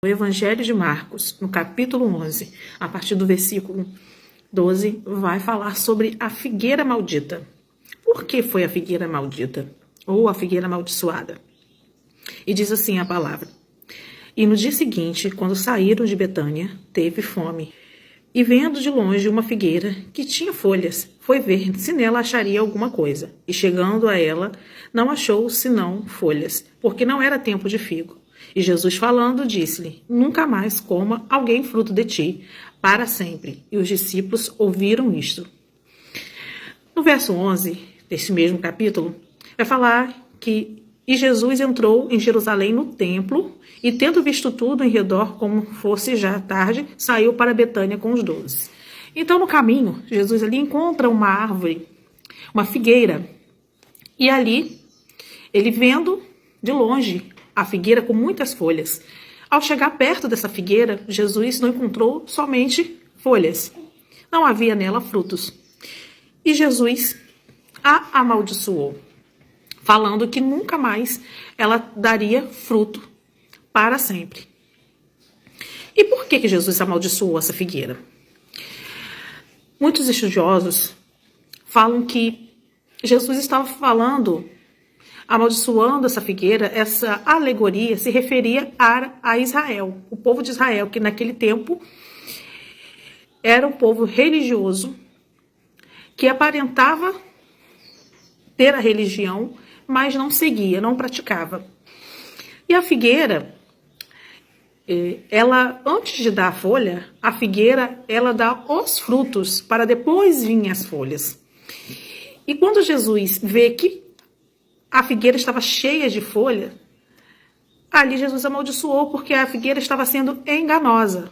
O Evangelho de Marcos, no capítulo 11, a partir do versículo 12, vai falar sobre a figueira maldita. Por que foi a figueira maldita? Ou a figueira amaldiçoada? E diz assim a palavra: E no dia seguinte, quando saíram de Betânia, teve fome. E vendo de longe uma figueira que tinha folhas, foi ver se nela acharia alguma coisa. E chegando a ela, não achou senão folhas, porque não era tempo de figo. E Jesus falando, disse-lhe: Nunca mais coma alguém fruto de ti, para sempre. E os discípulos ouviram isto. No verso 11 desse mesmo capítulo, vai falar que e Jesus entrou em Jerusalém no templo, e tendo visto tudo em redor, como fosse já tarde, saiu para Betânia com os 12. Então, no caminho, Jesus ali encontra uma árvore, uma figueira, e ali, ele vendo de longe a figueira com muitas folhas. Ao chegar perto dessa figueira, Jesus não encontrou somente folhas. Não havia nela frutos. E Jesus a amaldiçoou, falando que nunca mais ela daria fruto para sempre. E por que Jesus amaldiçoou essa figueira? Muitos estudiosos falam que Jesus estava amaldiçoando essa figueira. Essa alegoria se referia a Israel, o povo de Israel, que naquele tempo era um povo religioso, que aparentava ter a religião, mas não seguia, não praticava. E a figueira, ela, antes de dar a folha, a figueira, ela dá os frutos, para depois vir as folhas. E quando Jesus vê que a figueira estava cheia de folha, ali Jesus amaldiçoou, porque a figueira estava sendo enganosa.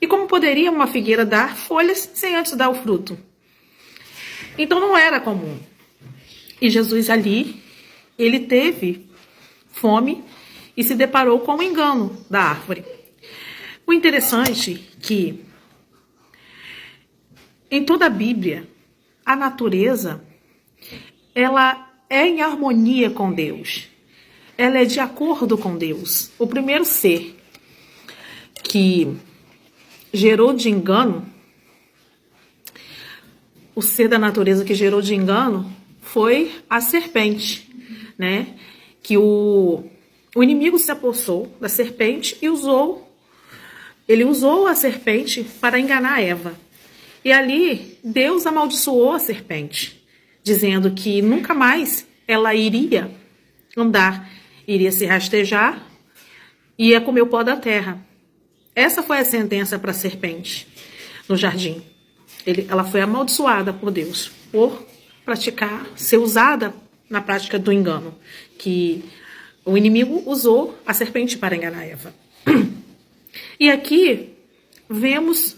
E como poderia uma figueira dar folhas sem antes dar o fruto? Então não era comum. E Jesus ali, ele teve fome e se deparou com o engano da árvore. O interessante é que em toda a Bíblia, a natureza, ela é em harmonia com Deus. Ela é de acordo com Deus. O primeiro ser que gerou de engano, o ser da natureza que gerou de engano, foi a serpente, né? Que o inimigo se apossou da serpente e ele usou a serpente para enganar Eva. E ali Deus amaldiçoou a serpente, dizendo que nunca mais ela iria andar, iria se rastejar, ia comer o pó da terra. Essa foi a sentença para a serpente no jardim. Ela foi amaldiçoada por Deus, por ser usada na prática do engano, que o inimigo usou a serpente para enganar Eva. E aqui vemos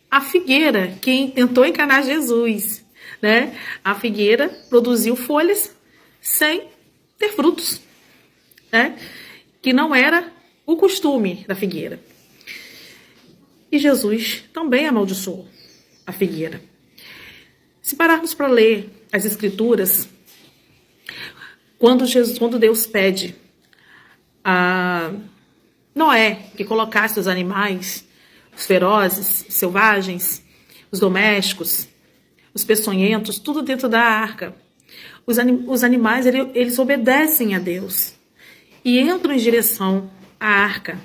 a figueira, quem tentou enganar Jesus, né? A figueira produziu folhas sem ter frutos, né? Que não era o costume da figueira. E Jesus também amaldiçoou a figueira. Se pararmos para ler as Escrituras, quando Deus pede a Noé que colocasse os animais, os ferozes, selvagens, os domésticos, os peçonhentos, tudo dentro da arca, os animais, eles obedecem a Deus e entram em direção à arca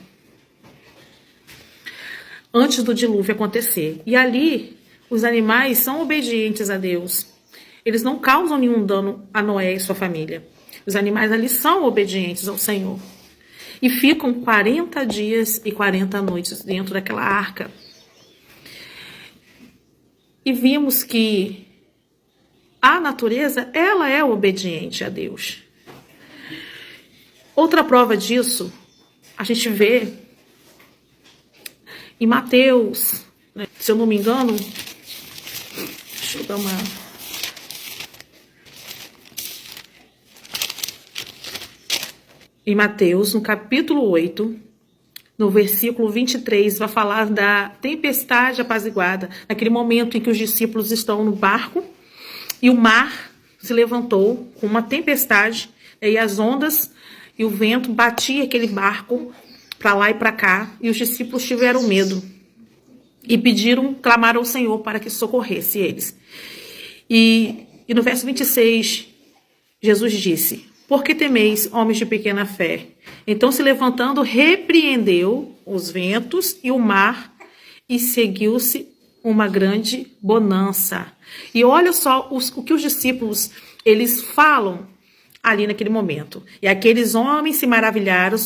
antes do dilúvio acontecer. E ali, os animais são obedientes a Deus. Eles não causam nenhum dano a Noé e sua família. Os animais ali são obedientes ao Senhor. E ficam 40 dias e 40 noites dentro daquela arca. E vimos que a natureza, ela é obediente a Deus. Outra prova disso, a gente vê em Mateus, né? Se eu não me engano, deixa eu dar uma... Em Mateus, no capítulo 8, no versículo 23, vai falar da tempestade apaziguada, naquele momento em que os discípulos estão no barco e o mar se levantou com uma tempestade, e as ondas e o vento batia aquele barco para lá e para cá, e os discípulos tiveram medo e clamaram ao Senhor para que socorresse eles. E no verso 26, Jesus disse: por que temeis, homens de pequena fé? Então, se levantando, repreendeu os ventos e o mar, e seguiu-se uma grande bonança. E olha só o que os discípulos, eles falam ali naquele momento. E aqueles homens se maravilharam,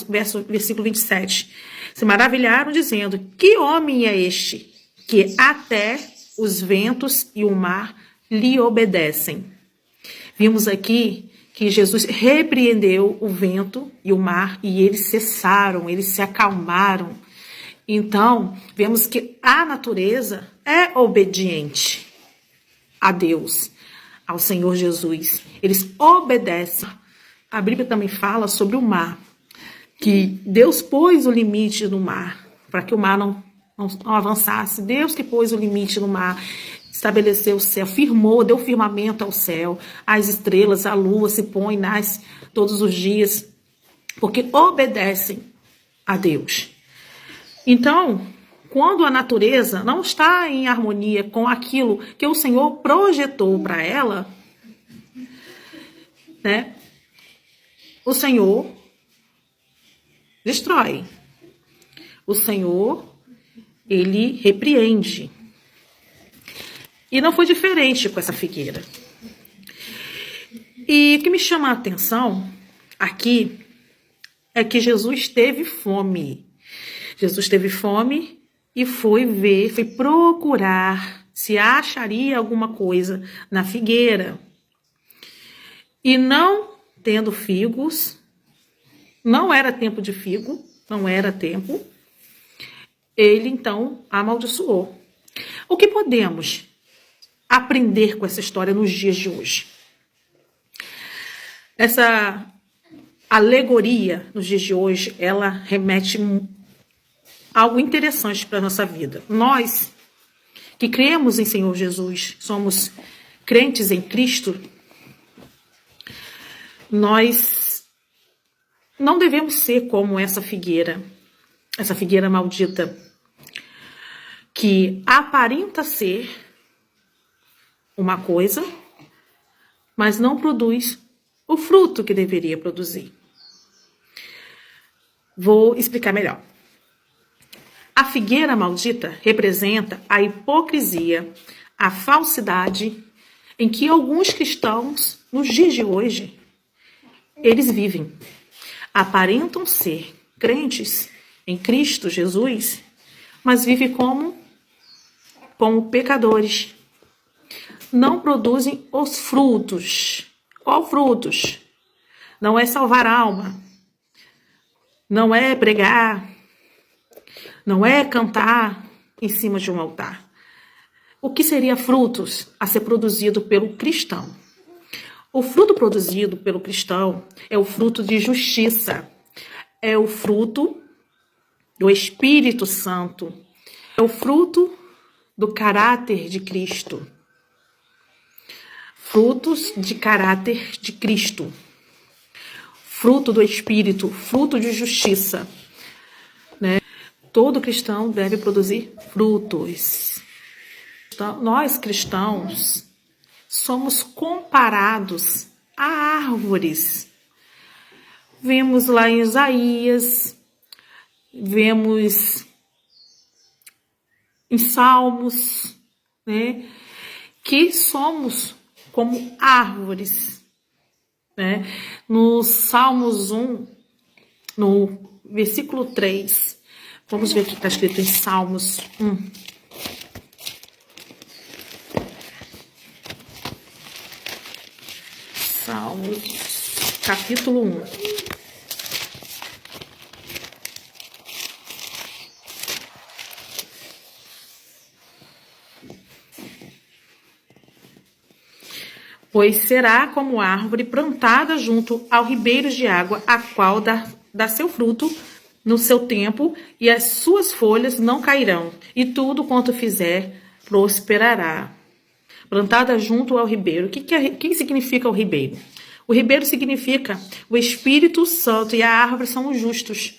versículo 27, se maravilharam dizendo: que homem é este, que até os ventos e o mar lhe obedecem? Vimos aqui que Jesus repreendeu o vento e o mar e eles cessaram, eles se acalmaram. Então, vemos que a natureza é obediente a Deus, ao Senhor Jesus. Eles obedecem. A Bíblia também fala sobre o mar, que Deus pôs o limite no mar, para que o mar não avançasse. Deus que pôs o limite no mar, estabeleceu o céu, firmou, deu firmamento ao céu, as estrelas, a lua se põe, nasce todos os dias, porque obedecem a Deus. Então, quando a natureza não está em harmonia com aquilo que o Senhor projetou para ela, né, o Senhor destrói. O Senhor, ele repreende. E não foi diferente com essa figueira. E o que me chama a atenção aqui é que Jesus teve fome. Jesus teve fome e foi procurar se acharia alguma coisa na figueira. E não tendo figos, não era tempo de figo, não era tempo, ele então amaldiçoou. O que podemos aprender com essa história nos dias de hoje? Essa alegoria nos dias de hoje, ela remete algo interessante para a nossa vida. Nós que cremos em Senhor Jesus, somos crentes em Cristo, nós não devemos ser como essa figueira maldita, que aparenta ser uma coisa, mas não produz o fruto que deveria produzir. Vou explicar melhor. A figueira maldita representa a hipocrisia, a falsidade em que alguns cristãos, nos dias de hoje, eles vivem. Aparentam ser crentes em Cristo Jesus, mas vivem como pecadores. Não produzem os frutos. Qual frutos? Não é salvar a alma. Não é pregar. Não é cantar em cima de um altar. O que seria frutos a ser produzido pelo cristão? O fruto produzido pelo cristão é o fruto de justiça. É o fruto do Espírito Santo. É o fruto do caráter de Cristo. Frutos de caráter de Cristo. Fruto do Espírito, fruto de justiça. Né? Todo cristão deve produzir frutos. Então, nós cristãos somos comparados a árvores. Vemos lá em Isaías, vemos em Salmos, né, que somos como árvores. Né? No Salmos 1, no versículo 3, vamos ver o que está escrito em Salmos 1. Salmos, capítulo 1. Pois será como árvore plantada junto ao ribeiro de água, a qual dá seu fruto no seu tempo, e as suas folhas não cairão, e tudo quanto fizer prosperará. Plantada junto ao ribeiro. O que significa o ribeiro? O ribeiro significa o Espírito Santo e a árvore são os justos.